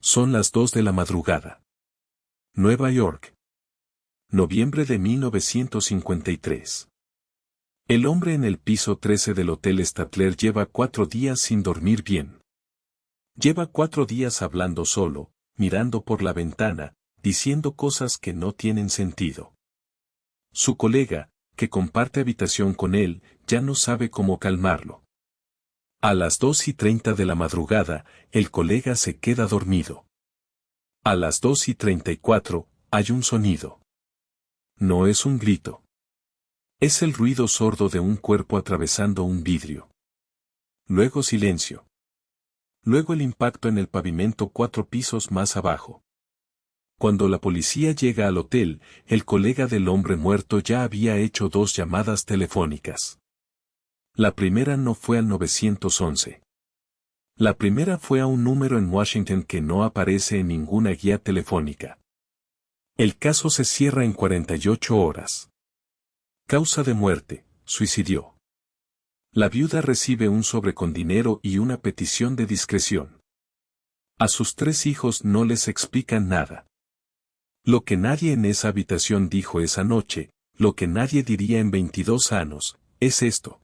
Son las 2 de la madrugada. Nueva York. Noviembre de 1953. El hombre en el piso 13 del Hotel Statler lleva 4 días sin dormir bien. Lleva 4 días hablando solo, mirando por la ventana, diciendo cosas que no tienen sentido. Su colega, que comparte habitación con él, ya no sabe cómo calmarlo. A las 2:30 de la madrugada, el colega se queda dormido. A las 2:34, hay un sonido. No es un grito. Es el ruido sordo de un cuerpo atravesando un vidrio. Luego silencio. Luego el impacto en el pavimento 4 pisos más abajo. Cuando la policía llega al hotel, el colega del hombre muerto ya había hecho 2 llamadas telefónicas. La primera no fue al 911. La primera fue a un número en Washington que no aparece en ninguna guía telefónica. El caso se cierra en 48 horas. Causa de muerte: suicidio. La viuda recibe un sobre con dinero y una petición de discreción. A sus 3 hijos no les explican nada. Lo que nadie en esa habitación dijo esa noche, lo que nadie diría en 22 años, es esto.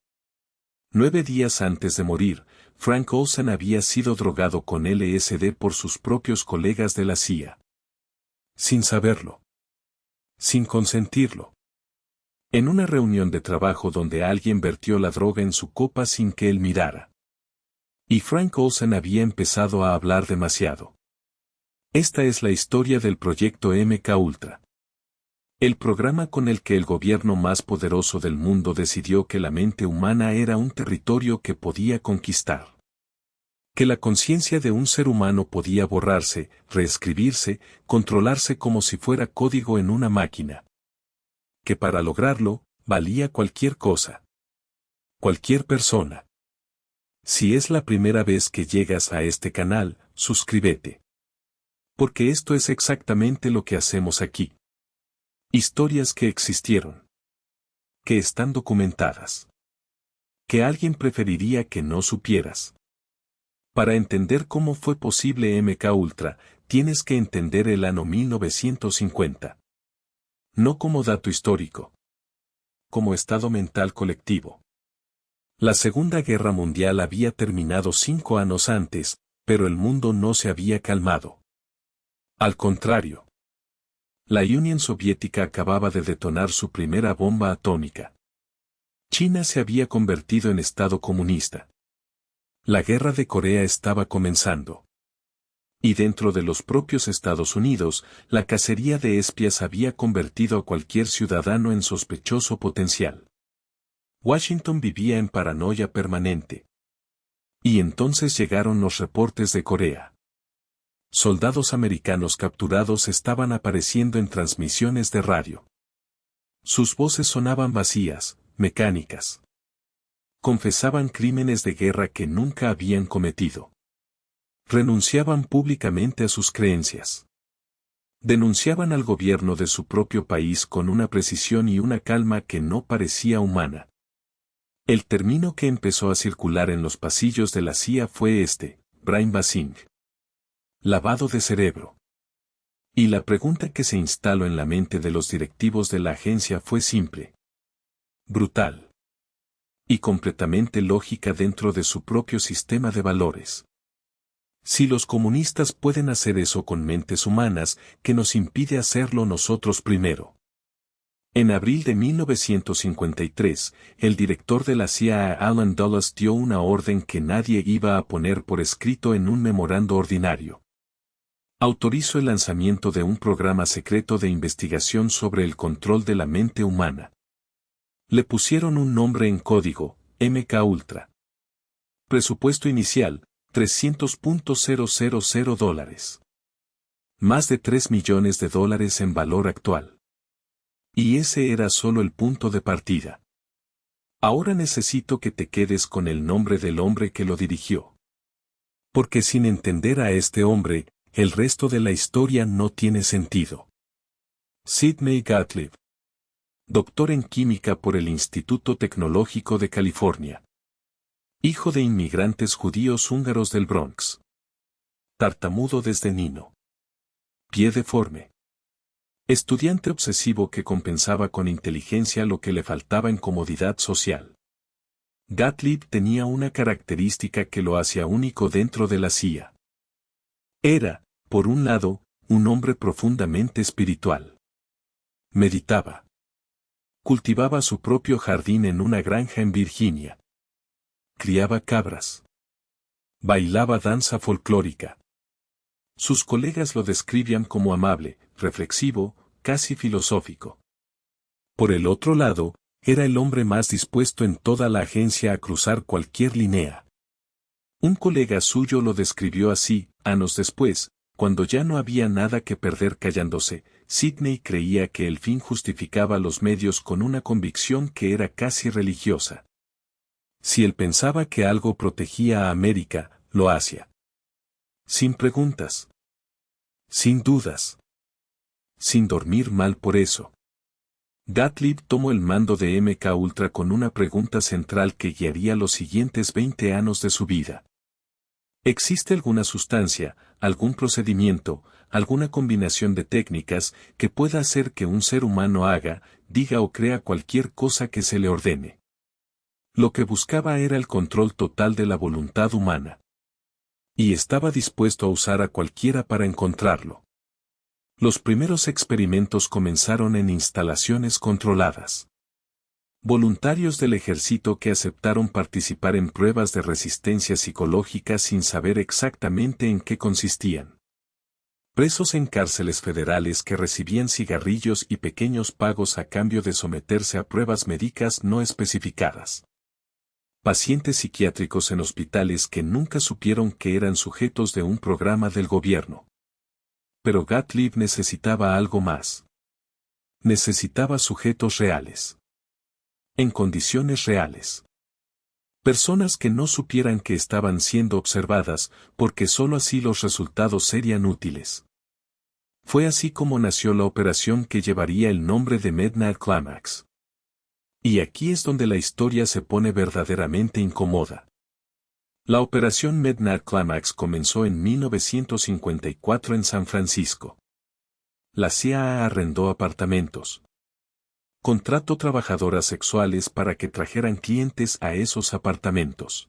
9 días antes de morir, Frank Olsen había sido drogado con LSD por sus propios colegas de la CIA. Sin saberlo. Sin consentirlo. En una reunión de trabajo donde alguien vertió la droga en su copa sin que él mirara. Y Frank Olsen había empezado a hablar demasiado. Esta es la historia del proyecto MKUltra. El programa con el que el gobierno más poderoso del mundo decidió que la mente humana era un territorio que podía conquistar. Que la conciencia de un ser humano podía borrarse, reescribirse, controlarse como si fuera código en una máquina. Que para lograrlo, valía cualquier cosa. Cualquier persona. Si es la primera vez que llegas a este canal, suscríbete. Porque esto es exactamente lo que hacemos aquí. Historias que existieron. Que están documentadas. Que alguien preferiría que no supieras. Para entender cómo fue posible MKUltra, tienes que entender el año 1950. No como dato histórico. Como estado mental colectivo. La Segunda Guerra Mundial había terminado 5 años antes, pero el mundo no se había calmado. Al contrario. La Unión Soviética acababa de detonar su primera bomba atómica. China se había convertido en Estado comunista. La guerra de Corea estaba comenzando. Y dentro de los propios Estados Unidos, la cacería de espías había convertido a cualquier ciudadano en sospechoso potencial. Washington vivía en paranoia permanente. Y entonces llegaron los reportes de Corea. Soldados americanos capturados estaban apareciendo en transmisiones de radio. Sus voces sonaban vacías, mecánicas. Confesaban crímenes de guerra que nunca habían cometido. Renunciaban públicamente a sus creencias. Denunciaban al gobierno de su propio país con una precisión y una calma que no parecía humana. El término que empezó a circular en los pasillos de la CIA fue brainwashing. Lavado de cerebro. Y la pregunta que se instaló en la mente de los directivos de la agencia fue simple. Brutal. Y completamente lógica dentro de su propio sistema de valores. Si los comunistas pueden hacer eso con mentes humanas, ¿qué nos impide hacerlo nosotros primero? En abril de 1953, el director de la CIA, Alan Dulles, dio una orden que nadie iba a poner por escrito en un memorando ordinario. Autorizó el lanzamiento de un programa secreto de investigación sobre el control de la mente humana. Le pusieron un nombre en código, MKUltra. Presupuesto inicial, $300,000. Más de $3 millones en valor actual. Y ese era solo el punto de partida. Ahora necesito que te quedes con el nombre del hombre que lo dirigió. Porque sin entender a este hombre, el resto de la historia no tiene sentido. Sidney Gottlieb. Doctor en química por el Instituto Tecnológico de California. Hijo de inmigrantes judíos húngaros del Bronx. Tartamudo desde niño. Pie deforme. Estudiante obsesivo que compensaba con inteligencia lo que le faltaba en comodidad social. Gottlieb tenía una característica que lo hacía único dentro de la CIA. Era, por un lado, un hombre profundamente espiritual. Meditaba. Cultivaba su propio jardín en una granja en Virginia. Criaba cabras. Bailaba danza folclórica. Sus colegas lo describían como amable, reflexivo, casi filosófico. Por el otro lado, era el hombre más dispuesto en toda la agencia a cruzar cualquier línea. Un colega suyo lo describió así, años después, cuando ya no había nada que perder callándose. Sidney creía que el fin justificaba los medios con una convicción que era casi religiosa. Si él pensaba que algo protegía a América, lo hacía. Sin preguntas. Sin dudas. Sin dormir mal por eso. Gottlieb tomó el mando de MK Ultra con una pregunta central que guiaría los siguientes 20 años de su vida. ¿Existe alguna sustancia, algún procedimiento, alguna combinación de técnicas que pueda hacer que un ser humano haga, diga o crea cualquier cosa que se le ordene? Lo que buscaba era el control total de la voluntad humana. Y estaba dispuesto a usar a cualquiera para encontrarlo. Los primeros experimentos comenzaron en instalaciones controladas. Voluntarios del ejército que aceptaron participar en pruebas de resistencia psicológica sin saber exactamente en qué consistían. Presos en cárceles federales que recibían cigarrillos y pequeños pagos a cambio de someterse a pruebas médicas no especificadas. Pacientes psiquiátricos en hospitales que nunca supieron que eran sujetos de un programa del gobierno. Pero Gottlieb necesitaba algo más. Necesitaba sujetos reales. En condiciones reales. Personas que no supieran que estaban siendo observadas, porque sólo así los resultados serían útiles. Fue así como nació la operación que llevaría el nombre de Midnight Climax. Y aquí es donde la historia se pone verdaderamente incómoda. La operación Midnight Climax comenzó en 1954 en San Francisco. La CIA arrendó apartamentos. Contrató trabajadoras sexuales para que trajeran clientes a esos apartamentos.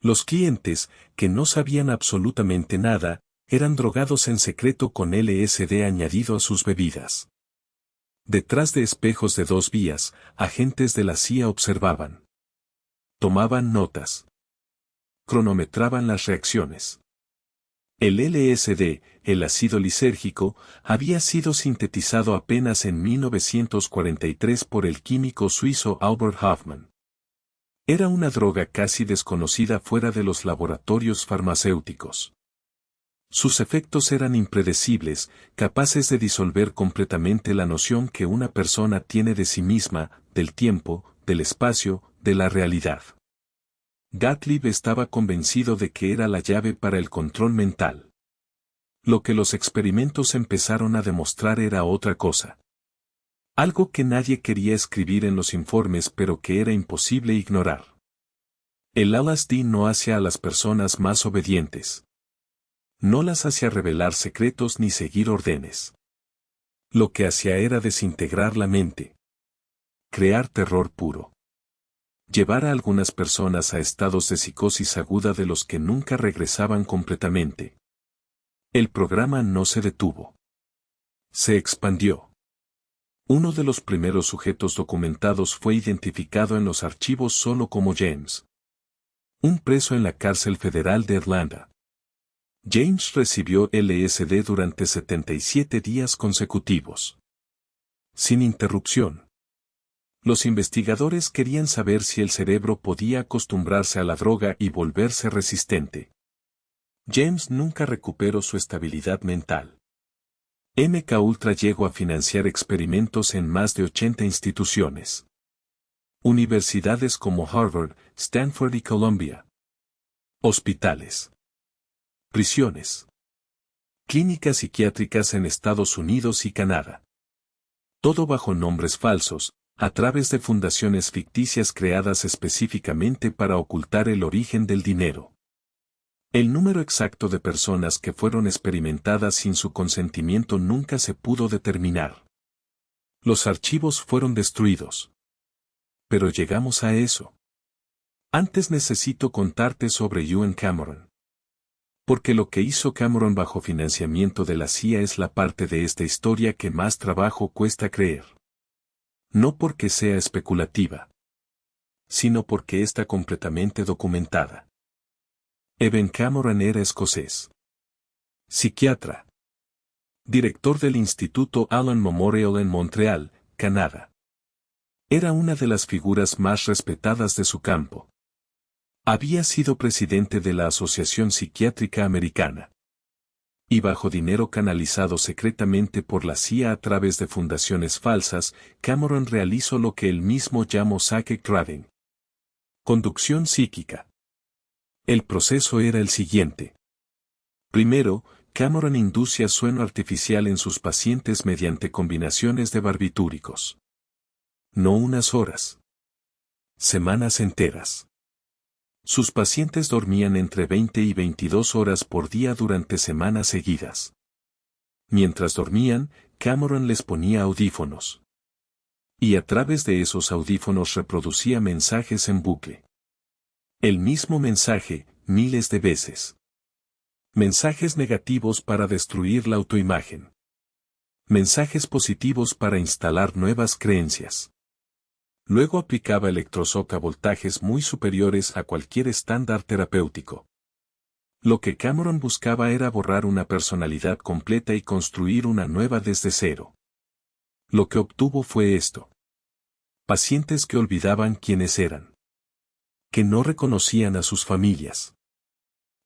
Los clientes, que no sabían absolutamente nada, eran drogados en secreto con LSD añadido a sus bebidas. Detrás de espejos de 2 vías, agentes de la CIA observaban. Tomaban notas. Cronometraban las reacciones. El LSD, el ácido lisérgico, había sido sintetizado apenas en 1943 por el químico suizo Albert Hofmann. Era una droga casi desconocida fuera de los laboratorios farmacéuticos. Sus efectos eran impredecibles, capaces de disolver completamente la noción que una persona tiene de sí misma, del tiempo, del espacio, de la realidad. Gottlieb estaba convencido de que era la llave para el control mental. Lo que los experimentos empezaron a demostrar era otra cosa. Algo que nadie quería escribir en los informes pero que era imposible ignorar. El LSD no hace a las personas más obedientes. No las hacía revelar secretos ni seguir órdenes. Lo que hacía era desintegrar la mente. Crear terror puro. Llevar a algunas personas a estados de psicosis aguda de los que nunca regresaban completamente. El programa no se detuvo. Se expandió. Uno de los primeros sujetos documentados fue identificado en los archivos solo como James. Un preso en la cárcel federal de Atlanta. James recibió LSD durante 77 días consecutivos. Sin interrupción. Los investigadores querían saber si el cerebro podía acostumbrarse a la droga y volverse resistente. James nunca recuperó su estabilidad mental. MK Ultra llegó a financiar experimentos en más de 80 instituciones. Universidades como Harvard, Stanford y Columbia. Hospitales. Prisiones. Clínicas psiquiátricas en Estados Unidos y Canadá. Todo bajo nombres falsos, a través de fundaciones ficticias creadas específicamente para ocultar el origen del dinero. El número exacto de personas que fueron experimentadas sin su consentimiento nunca se pudo determinar. Los archivos fueron destruidos. Pero llegamos a eso. Antes necesito contarte sobre Ewen Cameron. Porque lo que hizo Cameron bajo financiamiento de la CIA es la parte de esta historia que más trabajo cuesta creer. No porque sea especulativa, sino porque está completamente documentada. Ewen Cameron era escocés. Psiquiatra. Director del Instituto Allen Memorial en Montreal, Canadá. Era una de las figuras más respetadas de su campo. Había sido presidente de la Asociación Psiquiátrica Americana. Y bajo dinero canalizado secretamente por la CIA a través de fundaciones falsas, Cameron realizó lo que él mismo llamó psychic driving. Conducción psíquica. El proceso era el siguiente. Primero, Cameron inducía sueño artificial en sus pacientes mediante combinaciones de barbitúricos. No unas horas. Semanas enteras. Sus pacientes dormían entre 20 y 22 horas por día durante semanas seguidas. Mientras dormían, Cameron les ponía audífonos. Y a través de esos audífonos reproducía mensajes en bucle. El mismo mensaje, miles de veces. Mensajes negativos para destruir la autoimagen. Mensajes positivos para instalar nuevas creencias. Luego aplicaba electroshock a voltajes muy superiores a cualquier estándar terapéutico. Lo que Cameron buscaba era borrar una personalidad completa y construir una nueva desde cero. Lo que obtuvo fue esto. Pacientes que olvidaban quiénes eran. Que no reconocían a sus familias.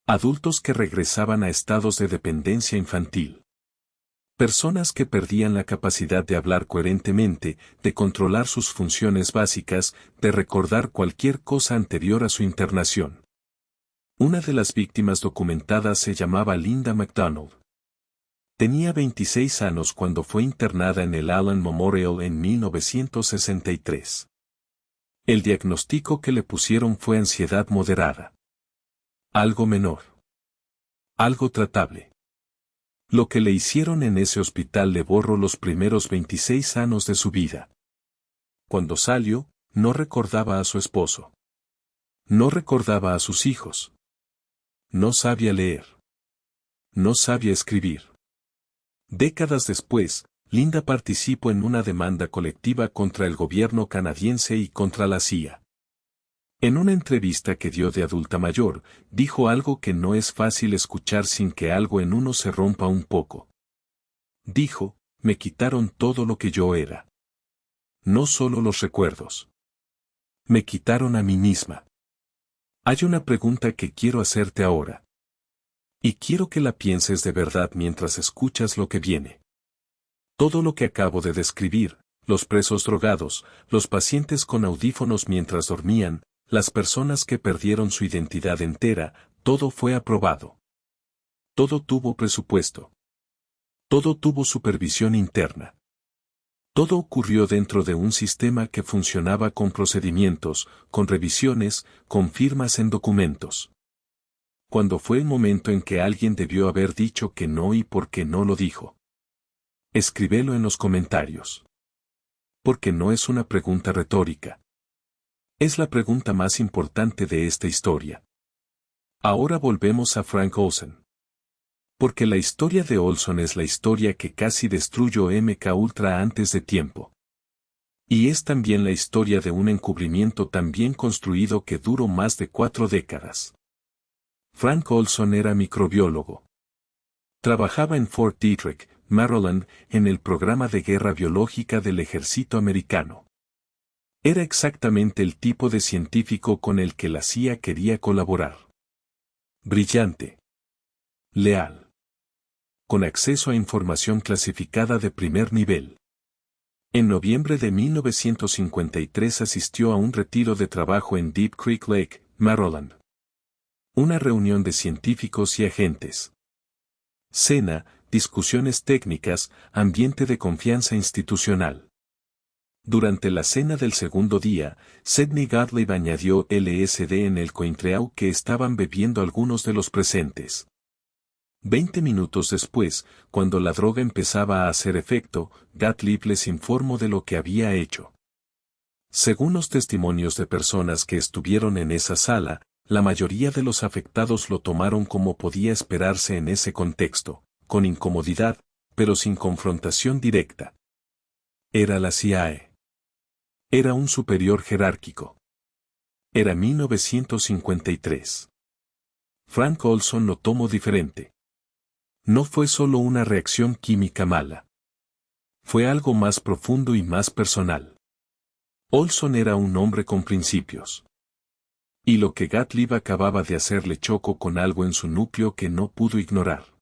Adultos que regresaban a estados de dependencia infantil. Personas que perdían la capacidad de hablar coherentemente, de controlar sus funciones básicas, de recordar cualquier cosa anterior a su internación. Una de las víctimas documentadas se llamaba Linda McDonald. Tenía 26 años cuando fue internada en el Allen Memorial en 1963. El diagnóstico que le pusieron fue ansiedad moderada. Algo menor. Algo tratable. Lo que le hicieron en ese hospital le borró los primeros 26 años de su vida. Cuando salió, no recordaba a su esposo. No recordaba a sus hijos. No sabía leer. No sabía escribir. Décadas después, Linda participó en una demanda colectiva contra el gobierno canadiense y contra la CIA. En una entrevista que dio de adulta mayor, dijo algo que no es fácil escuchar sin que algo en uno se rompa un poco. Dijo, me quitaron todo lo que yo era. No solo los recuerdos. Me quitaron a mí misma. Hay una pregunta que quiero hacerte ahora. Y quiero que la pienses de verdad mientras escuchas lo que viene. Todo lo que acabo de describir, los presos drogados, los pacientes con audífonos mientras dormían, las personas que perdieron su identidad entera, todo fue aprobado. Todo tuvo presupuesto. Todo tuvo supervisión interna. Todo ocurrió dentro de un sistema que funcionaba con procedimientos, con revisiones, con firmas en documentos. Cuando fue el momento en que alguien debió haber dicho que no y por qué no lo dijo. Escríbelo en los comentarios. Porque no es una pregunta retórica. Es la pregunta más importante de esta historia. Ahora volvemos a Frank Olson. Porque la historia de Olson es la historia que casi destruyó MK Ultra antes de tiempo. Y es también la historia de un encubrimiento tan bien construido que duró más de 4 décadas. Frank Olson era microbiólogo. Trabajaba en Fort Detrick, Maryland, en el programa de guerra biológica del ejército americano. Era exactamente el tipo de científico con el que la CIA quería colaborar. Brillante. Leal. Con acceso a información clasificada de primer nivel. En noviembre de 1953 asistió a un retiro de trabajo en Deep Creek Lake, Maryland. Una reunión de científicos y agentes. Cena, discusiones técnicas, ambiente de confianza institucional. Durante la cena del segundo día, Sidney Gottlieb añadió LSD en el cointreau que estaban bebiendo algunos de los presentes. 20 minutos después, cuando la droga empezaba a hacer efecto, Gottlieb les informó de lo que había hecho. Según los testimonios de personas que estuvieron en esa sala, la mayoría de los afectados lo tomaron como podía esperarse en ese contexto, con incomodidad, pero sin confrontación directa. Era la CIA. Era un superior jerárquico. Era 1953. Frank Olson lo tomó diferente. No fue solo una reacción química mala. Fue algo más profundo y más personal. Olson era un hombre con principios. Y lo que Gottlieb acababa de hacer le chocó con algo en su núcleo que no pudo ignorar.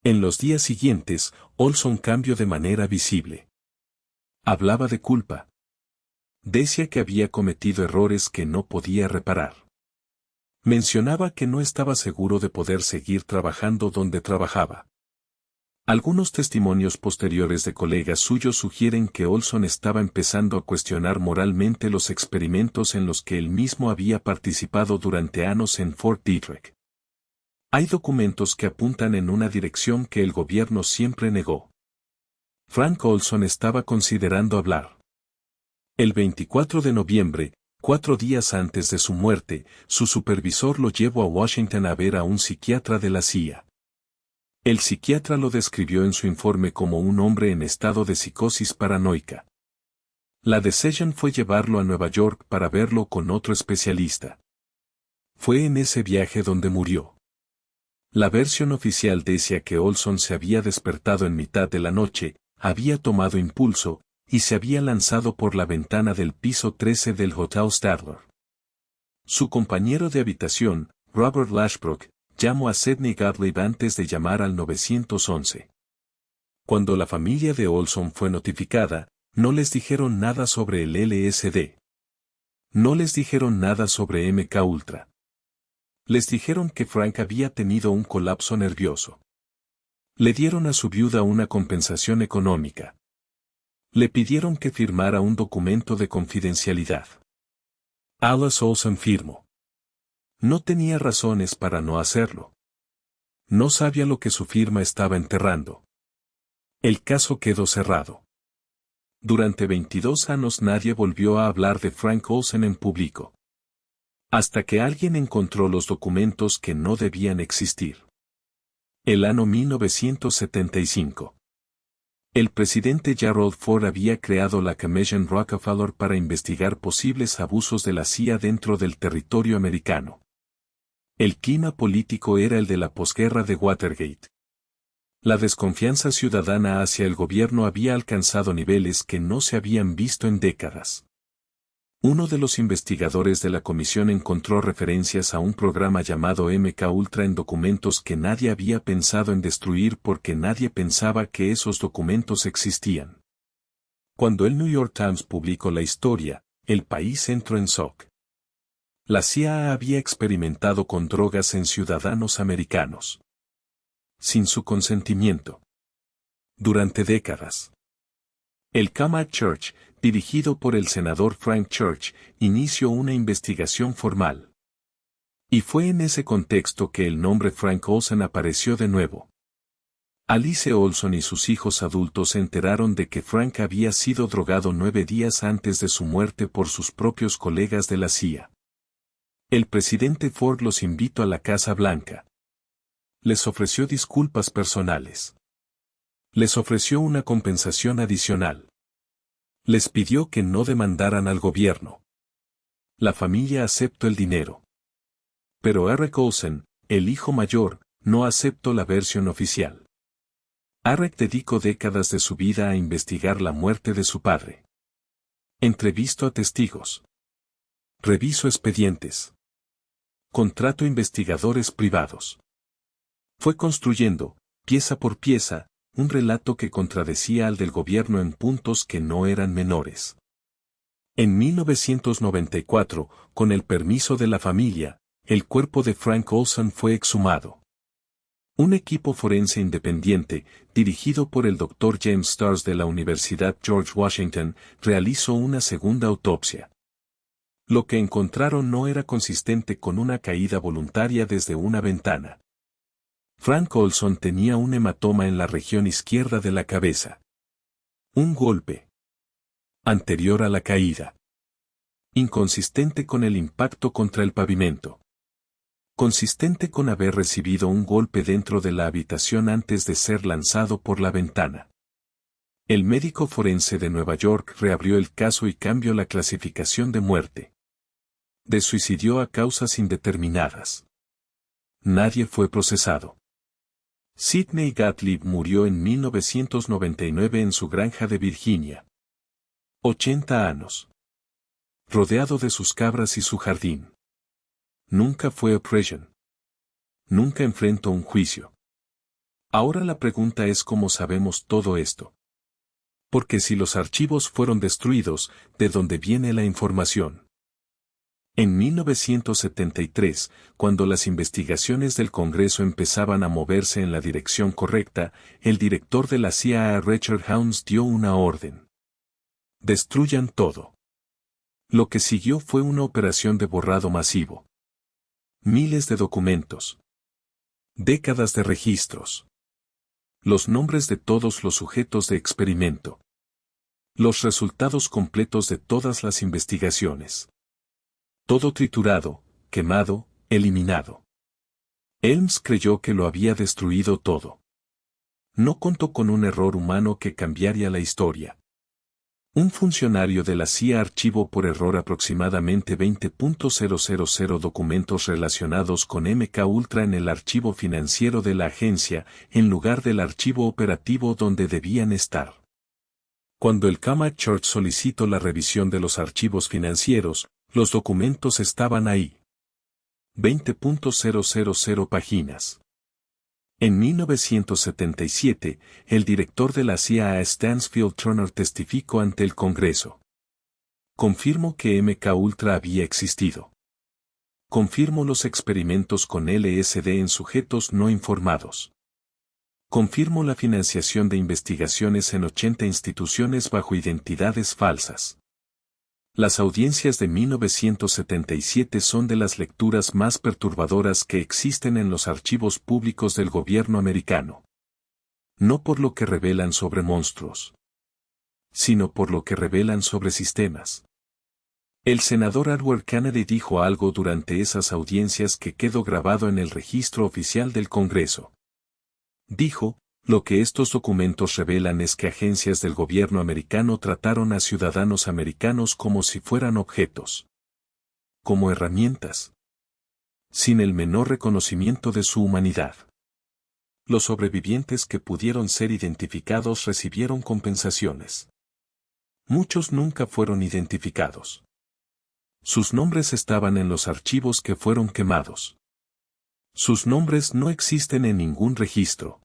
En los días siguientes, Olson cambió de manera visible. Hablaba de culpa. Decía que había cometido errores que no podía reparar. Mencionaba que no estaba seguro de poder seguir trabajando donde trabajaba. Algunos testimonios posteriores de colegas suyos sugieren que Olson estaba empezando a cuestionar moralmente los experimentos en los que él mismo había participado durante años en Fort Detrick. Hay documentos que apuntan en una dirección que el gobierno siempre negó. Frank Olson estaba considerando hablar. El 24 de noviembre, 4 días antes de su muerte, su supervisor lo llevó a Washington a ver a un psiquiatra de la CIA. El psiquiatra lo describió en su informe como un hombre en estado de psicosis paranoica. La decisión fue llevarlo a Nueva York para verlo con otro especialista. Fue en ese viaje donde murió. La versión oficial decía que Olson se había despertado en mitad de la noche, había tomado impulso, y se había lanzado por la ventana del piso 13 del Hotel Stadler. Su compañero de habitación, Robert Lashbrook, llamó a Sidney Gottlieb antes de llamar al 911. Cuando la familia de Olson fue notificada, no les dijeron nada sobre el LSD. No les dijeron nada sobre MK Ultra. Les dijeron que Frank había tenido un colapso nervioso. Le dieron a su viuda una compensación económica. Le pidieron que firmara un documento de confidencialidad. Alice Olson firmó. No tenía razones para no hacerlo. No sabía lo que su firma estaba enterrando. El caso quedó cerrado. Durante 22 años nadie volvió a hablar de Frank Olson en público. Hasta que alguien encontró los documentos que no debían existir. El año 1975. El presidente Gerald Ford había creado la Commission Rockefeller para investigar posibles abusos de la CIA dentro del territorio americano. El clima político era el de la posguerra de Watergate. La desconfianza ciudadana hacia el gobierno había alcanzado niveles que no se habían visto en décadas. Uno de los investigadores de la comisión encontró referencias a un programa llamado MK Ultra en documentos que nadie había pensado en destruir porque nadie pensaba que esos documentos existían. Cuando el New York Times publicó la historia, el país entró en shock. La CIA había experimentado con drogas en ciudadanos americanos. Sin su consentimiento. Durante décadas. El Kamak Church, dirigido por el senador Frank Church, inició una investigación formal. Y fue en ese contexto que el nombre Frank Olson apareció de nuevo. Alice Olson y sus hijos adultos se enteraron de que Frank había sido drogado 9 días antes de su muerte por sus propios colegas de la CIA. El presidente Ford los invitó a la Casa Blanca. Les ofreció disculpas personales. Les ofreció una compensación adicional. Les pidió que no demandaran al gobierno. La familia aceptó el dinero. Pero Eric Olson, el hijo mayor, no aceptó la versión oficial. Eric dedicó décadas de su vida a investigar la muerte de su padre. Entrevistó a testigos. Revisó expedientes. Contrató investigadores privados. Fue construyendo, pieza por pieza, un relato que contradecía al del gobierno en puntos que no eran menores. En 1994, con el permiso de la familia, el cuerpo de Frank Olson fue exhumado. Un equipo forense independiente, dirigido por el Dr. James Starrs de la Universidad George Washington, realizó una segunda autopsia. Lo que encontraron no era consistente con una caída voluntaria desde una ventana. Frank Olson tenía un hematoma en la región izquierda de la cabeza. Un golpe anterior a la caída. Inconsistente con el impacto contra el pavimento. Consistente con haber recibido un golpe dentro de la habitación antes de ser lanzado por la ventana. El médico forense de Nueva York reabrió el caso y cambió la clasificación de muerte. De suicidio a causas indeterminadas. Nadie fue procesado. Sidney Gottlieb murió en 1999 en su granja de Virginia. 80 años. Rodeado de sus cabras y su jardín. Nunca fue a prisión. Nunca enfrentó un juicio. Ahora la pregunta es cómo sabemos todo esto. Porque si los archivos fueron destruidos, ¿de dónde viene la información? En 1973, cuando las investigaciones del Congreso empezaban a moverse en la dirección correcta, el director de la CIA, Richard Helms, dio una orden. Destruyan todo. Lo que siguió fue una operación de borrado masivo. Miles de documentos. Décadas de registros. Los nombres de todos los sujetos de experimento. Los resultados completos de todas las investigaciones. Todo triturado, quemado, eliminado. Helms creyó que lo había destruido todo. No contó con un error humano que cambiaría la historia. Un funcionario de la CIA archivó por error aproximadamente 20.000 documentos relacionados con MK Ultra en el archivo financiero de la agencia, en lugar del archivo operativo donde debían estar. Cuando el Cama Church solicitó la revisión de los archivos financieros, los documentos estaban ahí. 20.000 páginas. En 1977, el director de la CIA, Stansfield Turner, testificó ante el Congreso. Confirmo que MK Ultra había existido. Confirmo los experimentos con LSD en sujetos no informados. Confirmo la financiación de investigaciones en 80 instituciones bajo identidades falsas. Las audiencias de 1977 son de las lecturas más perturbadoras que existen en los archivos públicos del gobierno americano. No por lo que revelan sobre monstruos, sino por lo que revelan sobre sistemas. El senador Edward Kennedy dijo algo durante esas audiencias que quedó grabado en el registro oficial del Congreso. Dijo: lo que estos documentos revelan es que agencias del gobierno americano trataron a ciudadanos americanos como si fueran objetos. Como herramientas. Sin el menor reconocimiento de su humanidad. Los sobrevivientes que pudieron ser identificados recibieron compensaciones. Muchos nunca fueron identificados. Sus nombres estaban en los archivos que fueron quemados. Sus nombres no existen en ningún registro.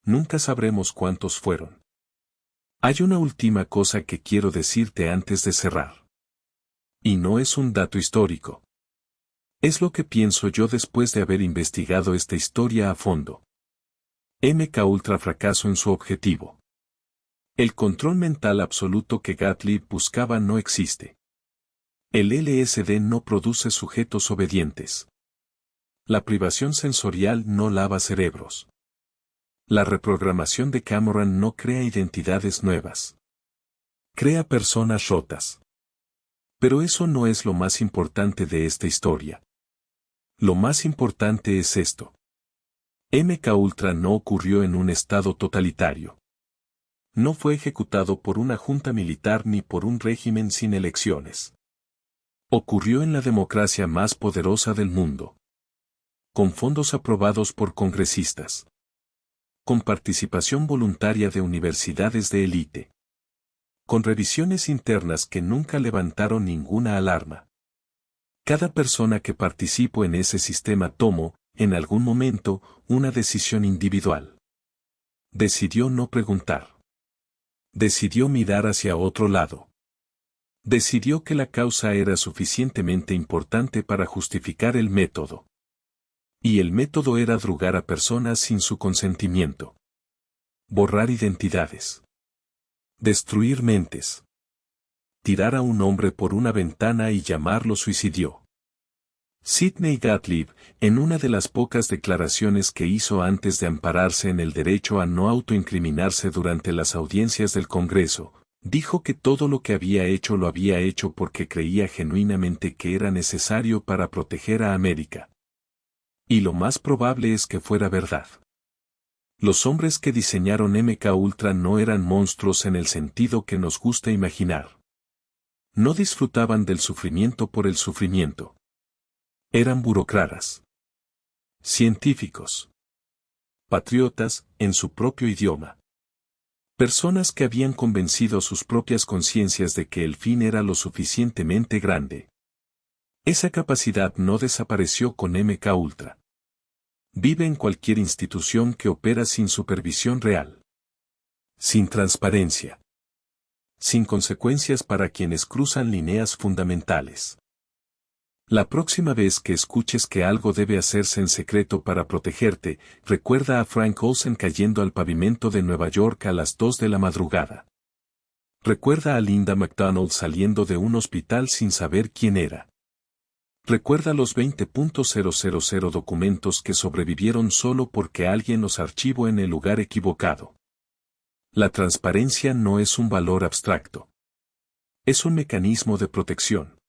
Nunca sabremos cuántos fueron. Hay una última cosa que quiero decirte antes de cerrar. Y no es un dato histórico. Es lo que pienso yo después de haber investigado esta historia a fondo. MK Ultra fracasó en su objetivo. El control mental absoluto que Gottlieb buscaba no existe. El LSD no produce sujetos obedientes. La privación sensorial no lava cerebros. La reprogramación de Cameron no crea identidades nuevas. Crea personas rotas. Pero eso no es lo más importante de esta historia. Lo más importante es esto. MK Ultra no ocurrió en un estado totalitario. No fue ejecutado por una junta militar ni por un régimen sin elecciones. Ocurrió en la democracia más poderosa del mundo. Con fondos aprobados por congresistas. Con participación voluntaria de universidades de élite. Con revisiones internas que nunca levantaron ninguna alarma. Cada persona que participó en ese sistema tomó, en algún momento, una decisión individual. Decidió no preguntar. Decidió mirar hacia otro lado. Decidió que la causa era suficientemente importante para justificar el método. Y el método era drugar a personas sin su consentimiento. Borrar identidades. Destruir mentes. Tirar a un hombre por una ventana y llamarlo suicidio. Sidney Gottlieb, en una de las pocas declaraciones que hizo antes de ampararse en el derecho a no autoincriminarse durante las audiencias del Congreso, dijo que todo lo que había hecho lo había hecho porque creía genuinamente que era necesario para proteger a América. Y lo más probable es que fuera verdad. Los hombres que diseñaron MK Ultra no eran monstruos en el sentido que nos gusta imaginar. No disfrutaban del sufrimiento por el sufrimiento. Eran burócratas. Científicos. Patriotas, en su propio idioma. Personas que habían convencido sus propias conciencias de que el fin era lo suficientemente grande. Esa capacidad no desapareció con MK Ultra. Vive en cualquier institución que opera sin supervisión real. Sin transparencia. Sin consecuencias para quienes cruzan líneas fundamentales. La próxima vez que escuches que algo debe hacerse en secreto para protegerte, recuerda a Frank Olsen cayendo al pavimento de Nueva York a las 2 de la madrugada. Recuerda a Linda McDonald saliendo de un hospital sin saber quién era. Recuerda los 20.000 documentos que sobrevivieron solo porque alguien los archivó en el lugar equivocado. La transparencia no es un valor abstracto. Es un mecanismo de protección.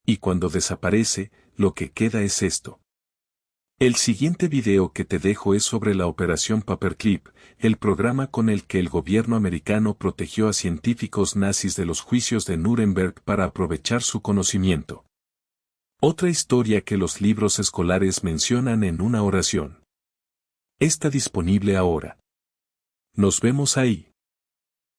Y cuando desaparece, lo que queda es esto. El siguiente video que te dejo es sobre la Operación Paperclip, el programa con el que el gobierno americano protegió a científicos nazis de los juicios de Nuremberg para aprovechar su conocimiento. Otra historia que los libros escolares mencionan en una oración. Está disponible ahora. Nos vemos ahí.